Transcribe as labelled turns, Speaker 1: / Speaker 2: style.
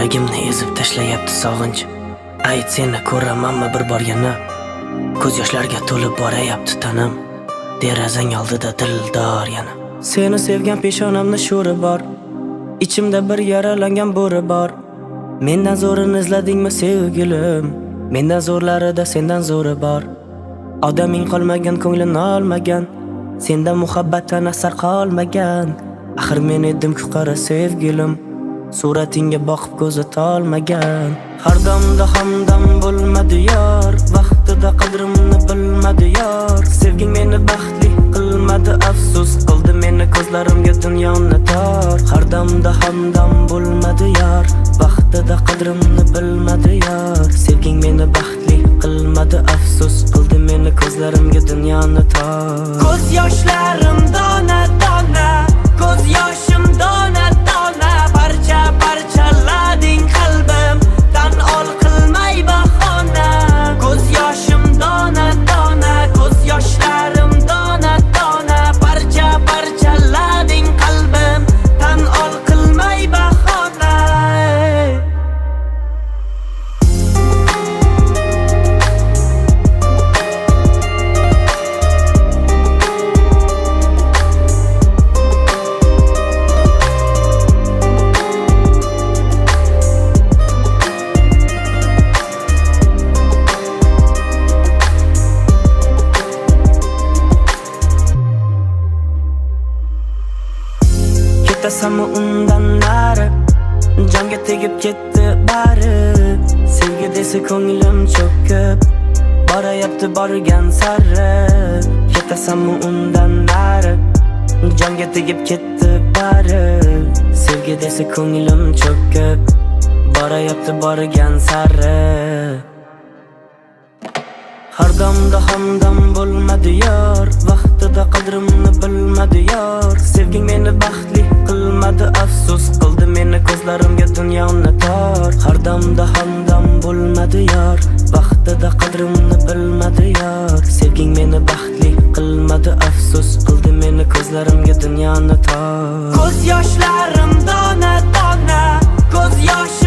Speaker 1: Yuragimni ezib tashlayapti sog'inch. Ayt, seni ko'ramanmi bir bor yana? Ko'z yoshlarga to'lib borayapti tanam. Derazang oldida dildor yana. Seni sevgan peshonamni sho'ri bor. Ichimda bir yaralangan bo'ri bor. Mendan zo'rini izladingmi sevgilim? Mendan zo'rlarida sendan zo'ri bor. Odaming qolmagan, ko'nglimni olmagan. Sendan muhabbatdan asar qolmagan. Axir men edim-ku qara sevgilim. Suratingga boqib ko'zi tolmagan. Har damda hamdam bo'lmadi yor. Vaqtida qadrimni bilmadi yor. Sevging meni baxtli qilmadi, afsus qildi meni ko'zlarimga dunyoni tor. Har damda hamdam bo'lmadi yor. Vaqtida qadrimni bilmadi yor. Sevging meni baxtli qilmadi, afsus qildi meni ko'zlarimga dunyoni tor. Ko'z yoshlarim dona dona, ko'z yoshim dona dona, parcha parchalading qalbim, tan ol qilmay bahona. Ko'z yoshim dona dona, ko'z yoshlarim dona dona, parcha parchalading qalbim, tan ol qilmay bahona. Ketasanmi undan nari, jonga tegib ketdi bari. Sevgi desa ko'nglim cho'kib borayapti borgan sari. Ketasanmi undan nari, jonga tegib ketdi bari. Sevgi desa ko'nglim cho'kib borayapti borgan sari. Har damda hamdam bo'lmadi yor. Vaqtida qadrimni bilmadi yor. Sevging meni baxtli qilmadi, afsus qildi meni ko'zlarimga dunyoni tor. Har damda hamdam bo'lmadi yor. Vaqtida qadrimni bilmadi yor. Sevging meni baxtli qilmadi, afsus qildi meni ko'zlarimga dunyoni tor. Ko'z yoshlarim dona dona, ko'z yosh